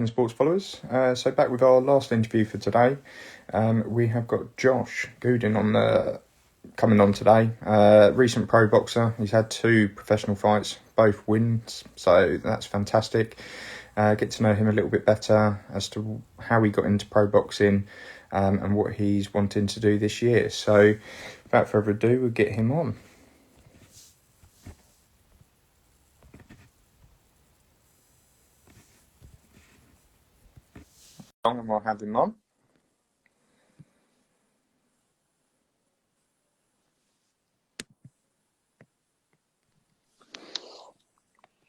Viking sports followers. So back with our last interview for today. We have got Josh Goodin coming on today. Recent pro boxer. He's had 2 professional fights, both wins, so that's fantastic. Get to know him a little bit better as to how he got into pro boxing and what he's wanting to do this year. So without further ado, we'll get him on. And we'll have him on.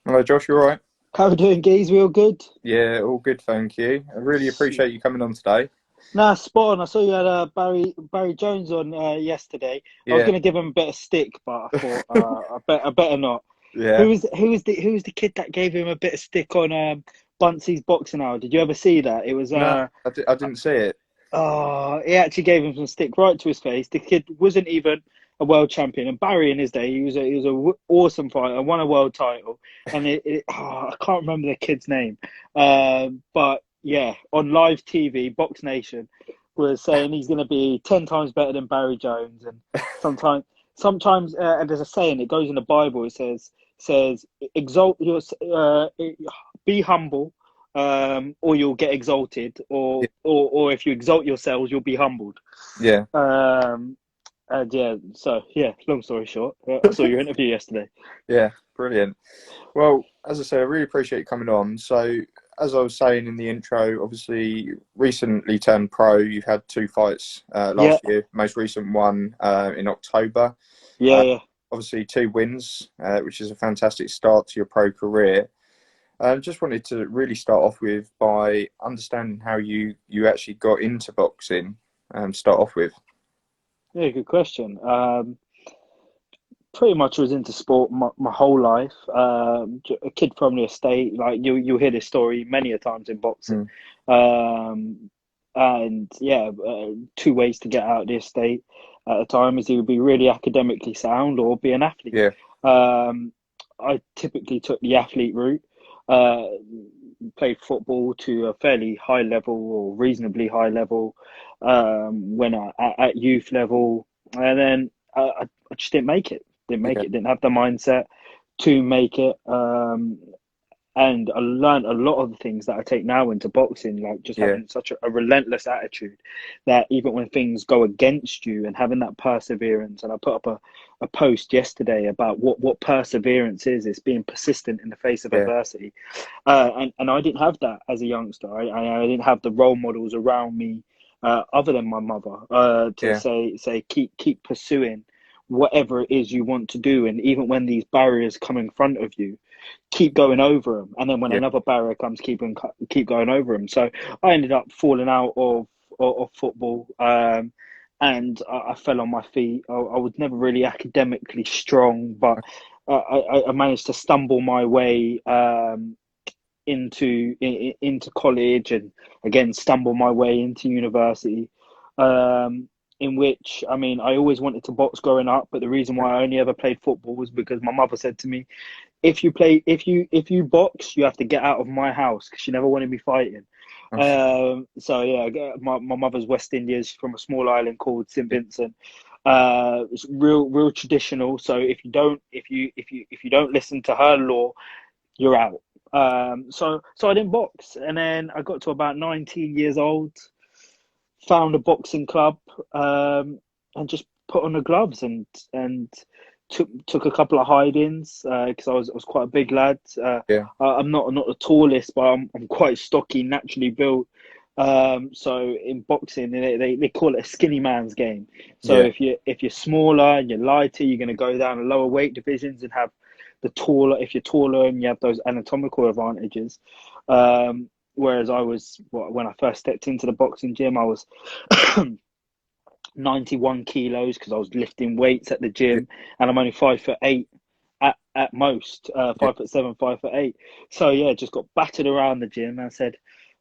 Hello, Josh. You all right? How are we doing, Geese? We all good? Yeah, all good, thank you. I really appreciate you coming on today. Nah, spot on. I saw you had Barry Jones on yesterday. I was Yeah, gonna give him a bit of stick, but I thought I better not. yeah. Who was the kid that gave him a bit of stick on Buncey's boxing hour? Did you ever see that? It was No, I didn't see it. he actually gave him some stick right to his face. The kid wasn't even a world champion, and Barry in his day, he was awesome fighter, won a world title, and I can't remember the kid's name, but yeah, on live TV, Box Nation was saying he's going to be 10 times better than Barry Jones, and sometimes, and there's a saying, it goes in the Bible. It says exalt your, be humble, or you'll get exalted, or if you exalt yourselves, you'll be humbled. Yeah. And yeah, so yeah, long story short, I saw your interview yesterday. Yeah, brilliant. Well, as I say, I really appreciate you coming on. So, as I was saying in the intro, obviously recently turned pro. You've had 2 fights Yeah, last year. Most recent one in October. yeah, Uh, yeah. Obviously 2 wins, which is a fantastic start to your pro career. Just wanted to really start off with by understanding how you actually got into boxing. Start off with. Yeah, good question. Pretty much was into sport my whole life. A kid from the estate, like you'll hear this story many a times in boxing. Mm. Um, and yeah, 2 ways to get out of the estate at the time is either be really academically sound or be an athlete. Yeah, Um, I typically took the athlete route. Uh, Played football to a fairly high level or reasonably high level. When at youth level, and then I just didn't make it. Didn't make yeah, it. Didn't have the mindset to make it. And I learned a lot of the things that I take now into boxing, like just yeah, having such a relentless attitude that even when things go against you and having that perseverance. And I put up a post yesterday about what perseverance is. It's being persistent in the face of yeah, adversity. And I didn't have that as a youngster. I didn't have the role models around me other than my mother to yeah, say keep pursuing whatever it is you want to do. And even when these barriers come in front of you, keep going over them, and then when yeah, another barrier comes, keep going over them. So I ended up falling out of football, and I fell on my feet. I was never really academically strong, but I managed to stumble my way into college, and again stumble my way into university. In which, I mean, I always wanted to box growing up, but the reason why I only ever played football was because my mother said to me, if you box, you have to get out of my house, because she never wanted me fighting. So yeah, my mother's West Indian. She's from a small island called St Vincent. It's real traditional. So if you don't listen to her law, you're out. So I didn't box, and then I got to about 19 years old, found a boxing club, and just put on the gloves and took a couple of hide-ins because I was quite a big lad. yeah, I'm not the tallest, but I'm quite stocky, naturally built. So in boxing, they call it a skinny man's game. So yeah, if you're smaller and you're lighter, you're going to go down to lower weight divisions and have the taller. If you're taller and you have those anatomical advantages. Whereas when I first stepped into the boxing gym, I was 91 kilos because I was lifting weights at the yeah, gym, and I'm only 5'8" at most, yeah, 5'7", 5'8". So yeah, just got battered around the gym, and I said,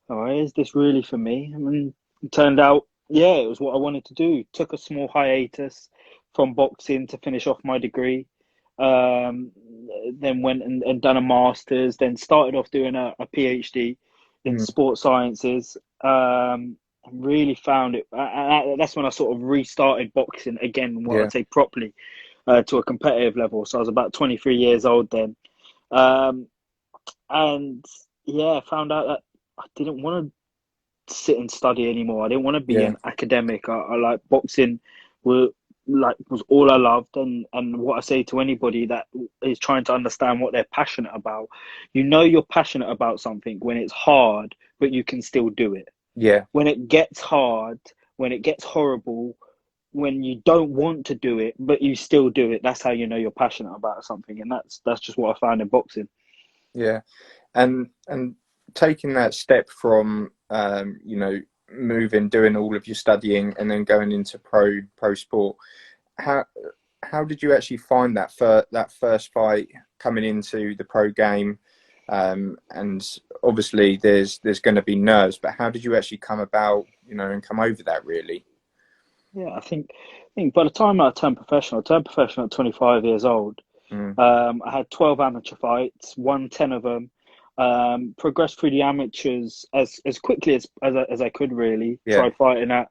"All right, is this really for me?" And it turned out, yeah, it was what I wanted to do. Took a small hiatus from boxing to finish off my degree. Um, then went and done a master's. Then started off doing a PhD in Mm. sports sciences. Really found it. That's when I sort of restarted boxing again, what Yeah, I'd say properly, to a competitive level. So I was about 23 years old then. Um, and yeah, found out that I didn't want to sit and study anymore. I didn't want to be yeah, an academic. I like boxing were was all I loved, and what I say to anybody that is trying to understand what they're passionate about, you know you're passionate about something when it's hard, but you can still do it. yeah, When it gets hard, when it gets horrible, when you don't want to do it, but you still do it, that's how you know you're passionate about something, and that's just what I found in boxing. yeah. And taking that step from moving, doing all of your studying, and then going into pro sport. How how did you actually find that first fight coming into the pro game? And obviously, there's going to be nerves, but how did you actually come about, and come over that really? Yeah, I think by the time I turned professional at 25 years old. Mm, I had 12 amateur fights, won 10 of them. Progressed through the amateurs as quickly as I could really. yeah, Tried fighting at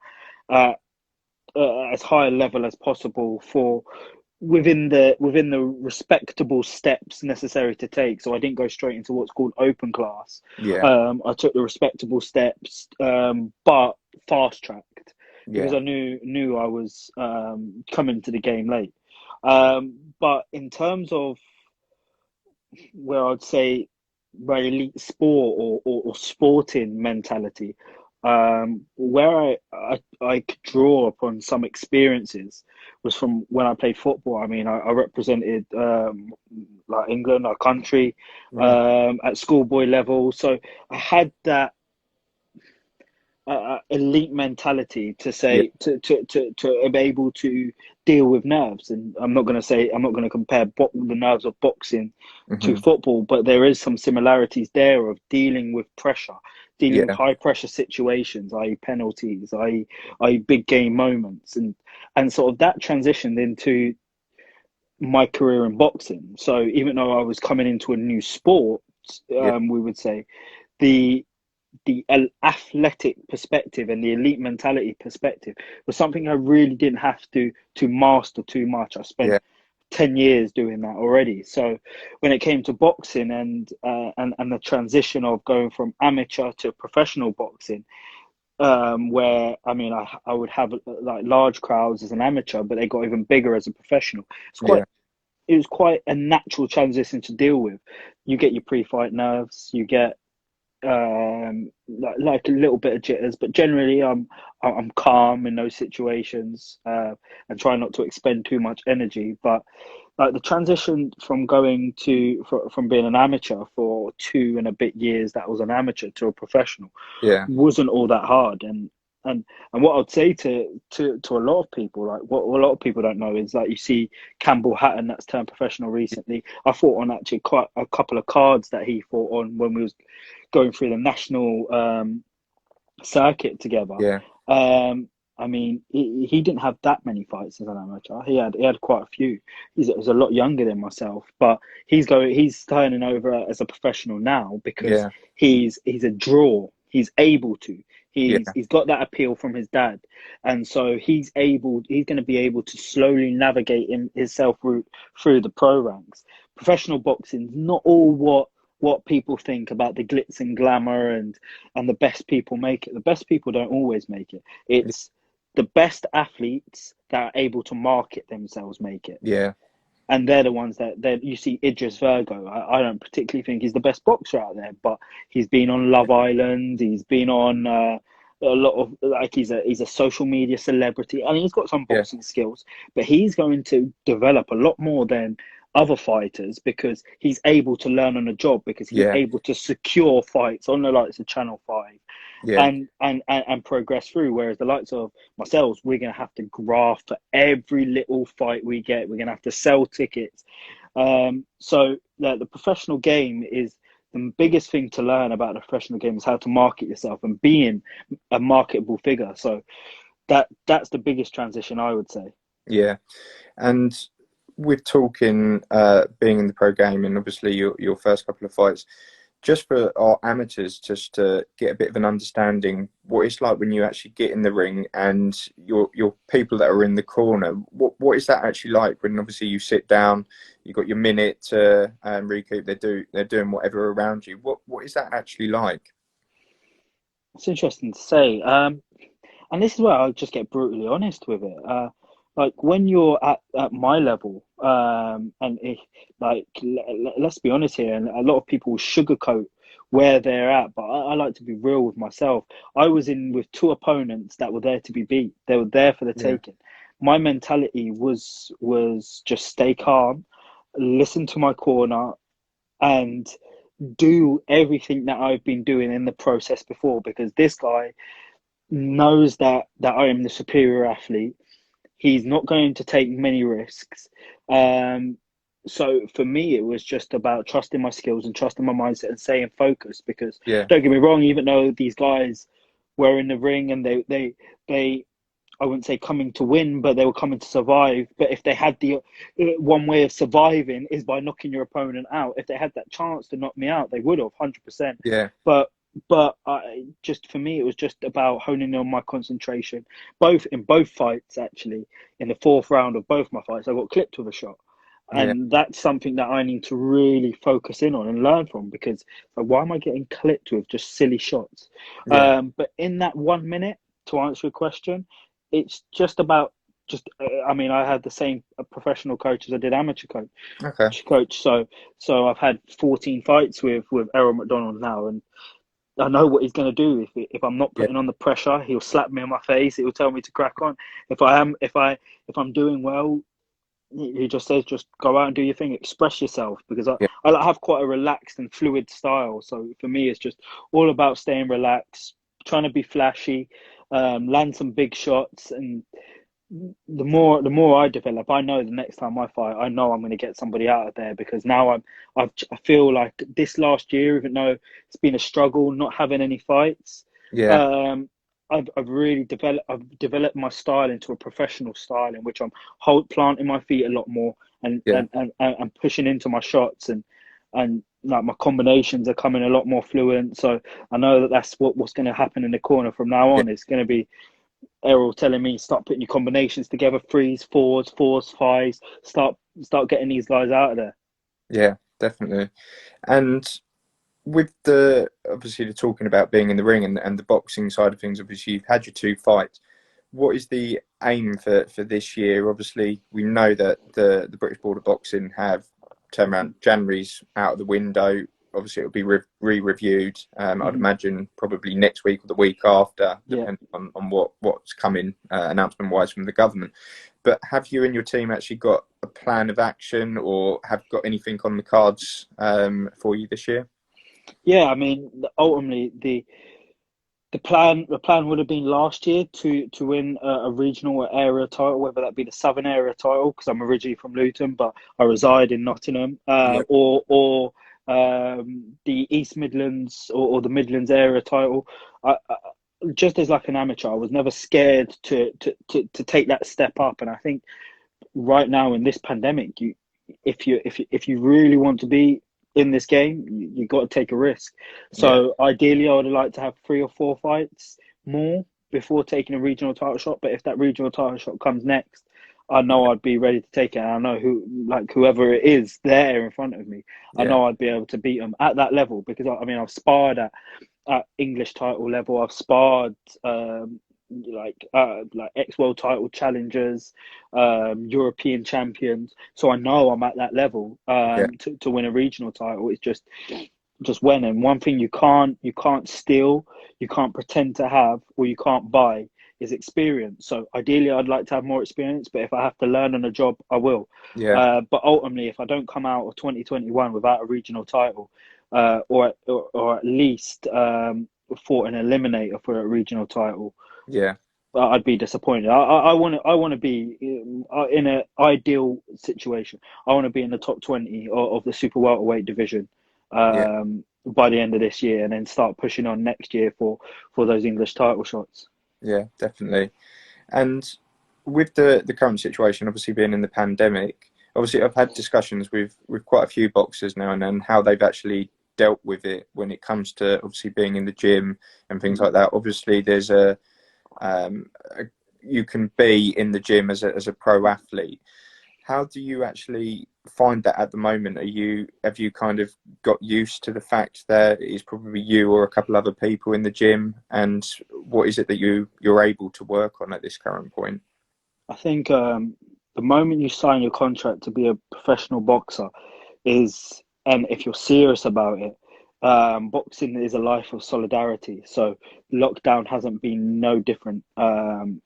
as high a level as possible for within the respectable steps necessary to take. So I didn't go straight into what's called open class. yeah, I took the respectable steps, but fast tracked because yeah, I knew I was coming to the game late. But in terms of where I'd say my elite sport or sporting mentality, where I could draw upon some experiences was from when I played football. I mean, I represented like England, our country, mm, at schoolboy level, so I had that elite mentality to yeah, say to be able to deal with nerves. And I'm not going to compare the nerves of boxing to hmm, football, but there is some similarities there of dealing with pressure, dealing with yeah, high pressure situations, i.e. penalties, i.e. big game moments, and sort of that transitioned into my career in boxing. So even though I was coming into a new sport, yeah, we would say the athletic perspective and the elite mentality perspective was something I really didn't have to master too much. I yeah, spent 10 years doing that already. So when it came to boxing and the transition of going from amateur to professional boxing, where I mean I would have like large crowds as an amateur, but they got even bigger as a professional. yeah, It was quite a natural transition to deal with. You get your pre-fight nerves, you get like a little bit of jitters, but generally I'm calm in those situations, and try not to expend too much energy. But like the transition from from being an amateur for 2 and a bit years, that was an amateur, to a professional, yeah, wasn't all that hard. And what I'd say to a lot of people, like what a lot of people don't know, is like you see Campbell Hatton that's turned professional recently. I fought on actually quite a couple of cards that he fought on when we was going through the national circuit together. yeah, Um, I mean, he didn't have that many fights as an amateur. He had quite a few. He's a lot younger than myself, but he's turning over as a professional now because yeah, he's a draw. He's able to. yeah, He's got that appeal from his dad, and so He's going to be able to slowly navigate himself route through the pro ranks. Professional boxing's not all what people think about the glitz and glamour and the best people make it. The best people don't always make it. It's the best athletes that are able to market themselves make it. yeah, And they're the ones that you see. Idris Virgo, I don't particularly think he's the best boxer out there, but he's been on yeah, Love Island. He's been on a lot of, like, he's a social media celebrity, and he's got some yeah, boxing skills. But he's going to develop a lot more than other fighters because he's able to learn on the job, because he's yeah, able to secure fights on the likes of Channel 5 yeah, and progress through. Whereas the likes of myself, we're going to have to graft for every little fight we get. We're going to have to sell tickets. So the professional game is the biggest thing to learn about the professional game is how to market yourself and being a marketable figure. So that's the biggest transition, I would say. yeah. And with talking, being in the pro game, and obviously your first couple of fights, just for our amateurs, just to get a bit of an understanding, what it's like when you actually get in the ring and your people that are in the corner. What is that actually like when obviously you sit down, you've got your minute to recoup. They're doing whatever around you. What is that actually like? It's interesting to say. And this is where I'll just get brutally honest with it. Like when you're at my level, and let's be honest here, and a lot of people sugarcoat where they're at, but I like to be real with myself. I was in with two opponents that were there to be beat. They were there for the Yeah, taking. My mentality was just stay calm, listen to my corner, and do everything that I've been doing in the process before, because this guy knows that I am the superior athlete. He's not going to take many risks. So for me, it was just about trusting my skills and trusting my mindset and staying focused. Because yeah, don't get me wrong, even though these guys were in the ring and they I wouldn't say coming to win, but they were coming to survive. But if they had the one way of surviving is by knocking your opponent out. If they had that chance to knock me out, they would have 100%. yeah. But just for me, it was just about honing on my concentration. Both fights, actually, in the fourth round of both my fights, I got clipped with a shot, Yeah, and that's something that I need to really focus in on and learn from. Because like, why am I getting clipped with just silly shots? yeah. But in that 1 minute, to answer your question, it's just about just. I mean, I had the same professional coach as I did amateur Okay. coach. So I've had 14 fights with Errol McDonald now, and I know what he's going to do. If I'm not Yeah, putting on the pressure, he'll slap me in my face. He'll tell me to crack on. If I'm doing well, he just says just go out and do your thing, express yourself. Because yeah, I have quite a relaxed and fluid style. So for me, it's just all about staying relaxed, trying to be flashy, land some big shots, and the more I develop, I know the next time I fight, I know I'm going to get somebody out of there. Because now I feel like this last year, even though it's been a struggle not having any fights, yeah, um, I've really developed my style into a professional style in which I'm planting my feet a lot more, and yeah, and pushing into my shots, and like my combinations are coming a lot more fluent. So I know that that's what's going to happen in the corner from now yeah, on. It's going to be Errol telling me start putting your combinations together, threes, fours, fives. Start getting these guys out of there. yeah, definitely. And with the obviously the talking about being in the ring and the boxing side of things, obviously you've had your two fights. What is the aim for this year? Obviously, we know that the British Board of Boxing have turned around. January's out of the window. Obviously, it'll be re-reviewed. I'd Mm-hmm. imagine probably next week or the week after, Yeah. depending on what's coming announcement wise from the government. But have you and your team actually got a plan of action, or have got anything on the cards for you this year? Yeah, I mean, ultimately, the plan would have been last year to win a regional or area title, whether that be the Southern area title, because I'm originally from Luton, but I reside in Nottingham, Yeah, or the East Midlands or the Midlands area title. Just as like an amateur, I was never scared to take that step up, and I think right now in this pandemic, if you really want to be in this game, you got to take a risk. yeah, So ideally, I would like to have 3 or 4 fights more before taking a regional title shot. But if that regional title shot comes next, I know I'd be ready to take it. And I know whoever it is there in front of me, I yeah, know I'd be able to beat them at that level. Because I mean, I've sparred at English title level. I've sparred like ex world title challengers, European champions. So I know I'm at that level yeah, to win a regional title. It's just when. And one thing you can't steal, you can't pretend to have, or you can't buy is experience. So ideally, I'd like to have more experience, but if I have to learn on a job, I will. yeah, But ultimately, if I don't come out of 2021 without a regional title, or at least fought an eliminator for a regional title, yeah, I'd be disappointed. I want to be in an ideal situation. I want to be in the top 20 of the super welterweight division yeah. by the end of this year, and then start pushing on next year for those English title shots. Yeah, definitely. And with the current situation, obviously being in the pandemic, obviously I've had discussions with quite a few boxers now and then how they've actually dealt with it when it comes to obviously being in the gym and things Mm. like that? Obviously, there's um, a you can be in the gym as a pro athlete. How do you actually find that at the moment? Have you kind of got used to the fact that it's probably you or a couple other people in the gym, and what is it that you're able to work on at this current point? I think the moment you sign your contract to be a professional boxer is, and if you're serious about it, boxing is a life of solidarity. So lockdown hasn't been no different.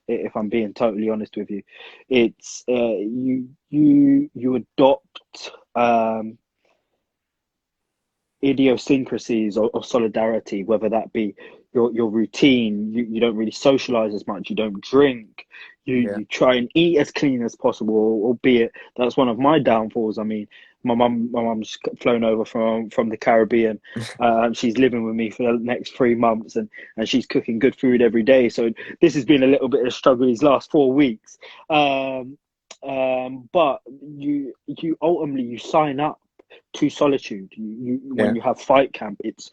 If I'm being totally honest with you, it's you adopt idiosyncrasies of solidarity, whether that be your routine. You don't really socialize as much. You don't drink. Yeah, You try and eat as clean as possible, albeit that's one of my downfalls. I mean, my mum's flown over from the Caribbean. She's living with me for the next 3 months, and she's cooking good food every day. So this has been a little bit of a struggle these last 4 weeks. But you ultimately you sign up to solitude. When yeah, you have fight camp, it's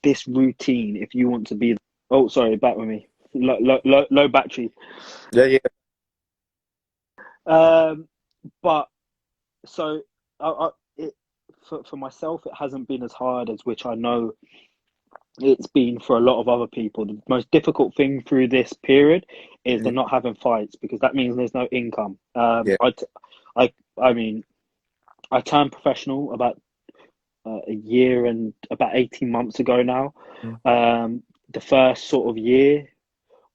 this routine. If you want to be, oh sorry, back with me. Low battery. yeah, yeah, Um, but so it for myself, it hasn't been as hard as which I know it's been for a lot of other people. The most difficult thing through this period is they're yeah, not having fights because that means there's no income. yeah, I mean, I turned professional about a year and about 18 months ago now. mm, The first sort of year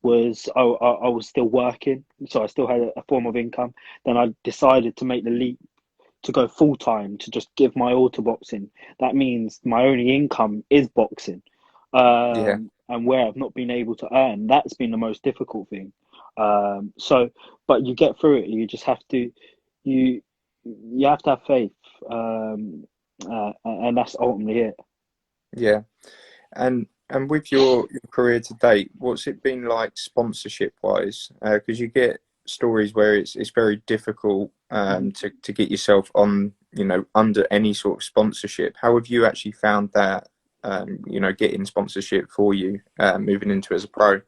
was I was still working, so I still had a form of income. Then I decided to make the leap to go full time to just give my all to boxing. That means my only income is boxing, yeah, and where I've not been able to earn, that's been the most difficult thing. So, but you get through it. You just have to you you have to have faith, and that's ultimately it. yeah. And with your career to date, what's it been like sponsorship wise? Because you get stories where it's very difficult Mhm. to get yourself on, under any sort of sponsorship. How have you actually found that, getting sponsorship for you moving into as a pro?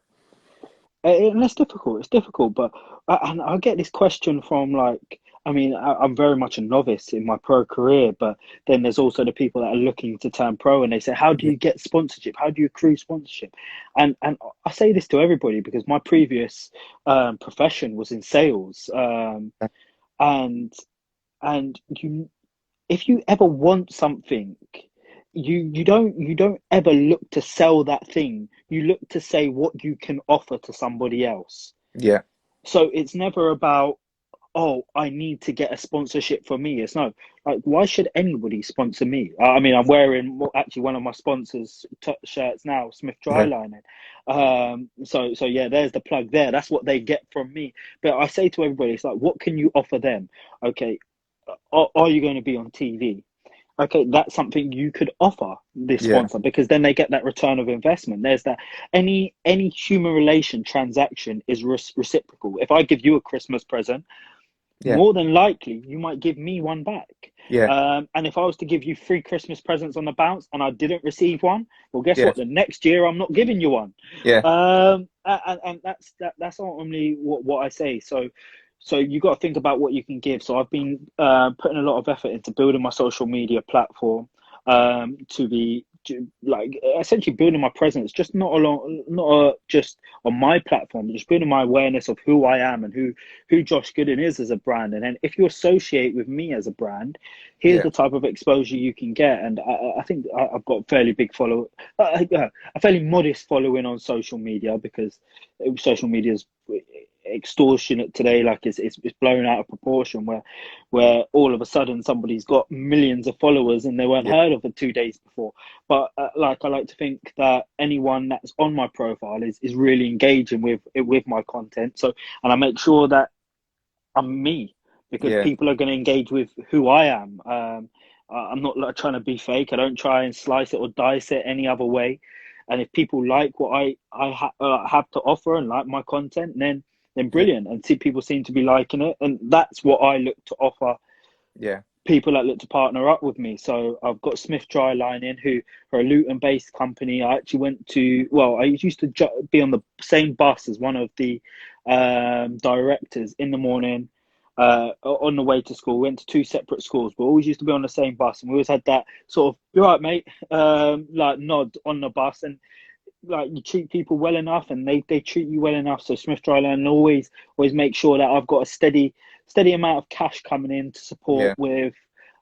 And it's difficult. It's difficult, but and I get this question from like, I mean, I'm very much a novice in my pro career, but then there's also the people that are looking to turn pro, and they say, "How do Yeah, you get sponsorship? How do you accrue sponsorship?" And I say this to everybody because my previous profession was in sales, and you if you ever want something, you don't ever look to sell that thing. You look to say what you can offer to somebody else. yeah, So it's never about, oh, I need to get a sponsorship for me. It's no, like, why should anybody sponsor me? I mean, I'm wearing actually one of my sponsors' shirts now, Smith yeah, Drylining. So yeah, there's the plug there. That's what they get from me. But I say to everybody, it's like, what can you offer them? Okay, are you going to be on TV? Okay, that's something you could offer this yeah, sponsor because then they get that return of investment. There's that any human relation transaction is reciprocal. If I give you a Christmas present, yeah, more than likely you might give me one back. yeah, And if I was to give you 3 Christmas presents on the bounce and I didn't receive one, well, guess yeah, what? The next year I'm not giving you one. yeah, And that's ultimately what I say. So you got to think about what you can give. So I've been putting a lot of effort into building my social media platform, to be like essentially building my presence, just not just on my platform, just building my awareness of who I am and who Josh Gooden is as a brand. And then if you associate with me as a brand, here's yeah, the type of exposure you can get. And I think I've got a fairly big a fairly modest following on social media because social media is extortionate today. Like it's blown out of proportion where all of a sudden somebody's got millions of followers and they weren't yeah, heard of for 2 days before. But like I like to think that anyone that's on my profile is really engaging with my content. So and I make sure that I'm me because yeah, people are going to engage with who I am. I'm not like trying to be fake. I don't try and slice it or dice it any other way. And if people like what I have to offer and like my content, then yeah, brilliant. And see people seem to be liking it, and that's what I look to offer yeah. people that look to partner up with me. So I've got Smith Dry Lining, who are a Luton-based company. I actually I used to be on the same bus as one of the directors in the morning on the way to school. We went to two separate schools, but always used to be on the same bus. And we always had that sort of, "You're right, mate," like nod on the bus. And like you treat people well enough and they treat you well enough. So Smith Dryland always make sure that I've got a steady amount of cash coming in to support Yeah. with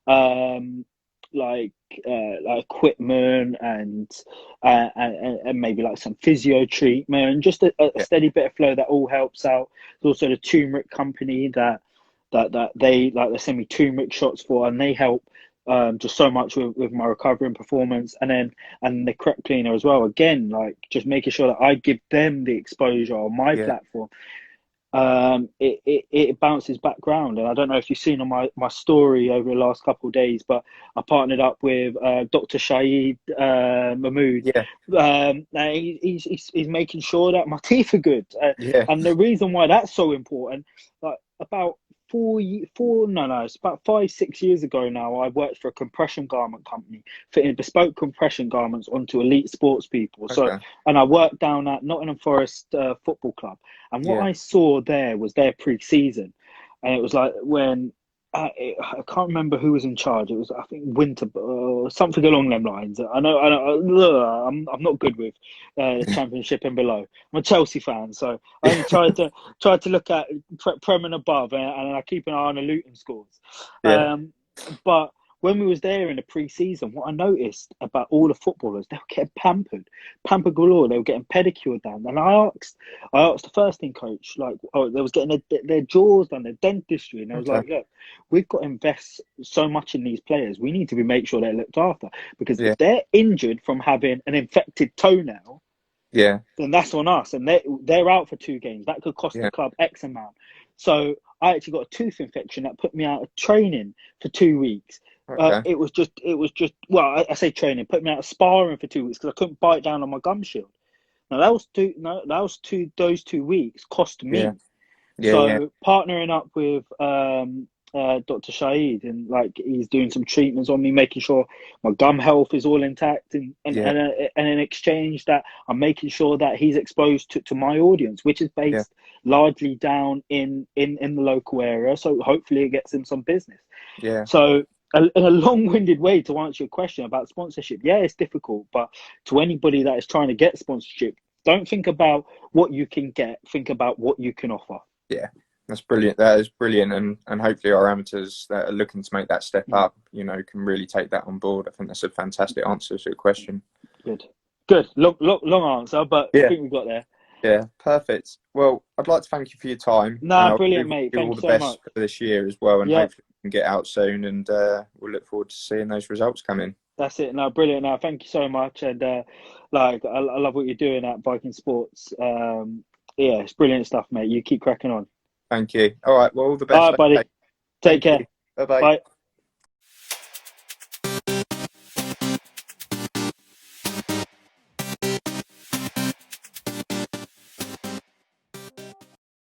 um like equipment and maybe like some physio treatment and just a Yeah. steady bit of flow that all helps out. There's also the turmeric company that they send me turmeric shots for, and they help just so much with my recovery and performance. And the crep cleaner as well, again, like just making sure that I give them the exposure on my Yeah. platform. It bounces back round. And I don't know if you've seen on my story over the last couple of days, but I partnered up with Dr. Shahid Mahmood. Yeah. And he's making sure that my teeth are good. Yeah. And the reason why that's so important, like about it's about 5, 6 years ago now, I worked for a compression garment company, fitting bespoke compression garments onto elite sports people. So, Okay. and I worked down at Nottingham Forest Football Club. And what Yeah. I saw there was their pre-season, and it was like when I can't remember who was in charge. It was, I think, Winter or something along them lines. I'm not good with the Championship and below. I'm a Chelsea fan, so I only try to look at Prem and above, and I keep an eye on the Luton scores. Yeah. But when we was there in the pre-season, what I noticed about all the footballers, they were getting pampered galore. They were getting pedicured done. And I asked the first team coach, like, oh, they was getting their jaws done, their dentistry, and I was Okay. like, look, we've got to invest so much in these players. We need to make sure they're looked after, because Yeah. if they're injured from having an infected toenail, Yeah. then that's on us, and they're out for 2 games. That could cost the Yeah. club X amount. So I actually got a tooth infection that put me out of training for 2 weeks. Okay. It was just well, I say training, put me out of sparring for 2 weeks because I couldn't bite down on my gum shield. Now that was two. No, that was two. Those 2 weeks cost Yeah. me. Yeah. Yeah. So partnering up with Dr. Shahid, and like he's doing some treatments on me, making sure my gum health is all intact, Yeah. and in exchange that I'm making sure that he's exposed to my audience, which is Yeah. based largely down in the local area. So hopefully it gets him some business. Yeah. So in a long-winded way to answer your question about sponsorship, yeah, it's difficult, but to anybody that is trying to get sponsorship, don't think about what you can get, think about what you can offer. Yeah. That's brilliant. That is brilliant, and hopefully our amateurs that are looking to make that step up, can really take that on board. I think that's a fantastic answer to your question. Good. Long answer, but I Yeah. think we got there. Yeah, perfect. Well, I'd like to thank you for your time. Nah, and I brilliant, wish mate. you all Thank you the so best much. for this year as well, and Yeah, hopefully we can get out soon, and we'll look forward to seeing those results come in. that's it. No, brilliant. No, thank you so much. And I love what you're doing at Viking Sports. Yeah, it's brilliant stuff, mate. You keep cracking on. Thank you. All right, well, all the All best. right, buddy. Okay. Take Thank you. care. Bye-bye. Bye.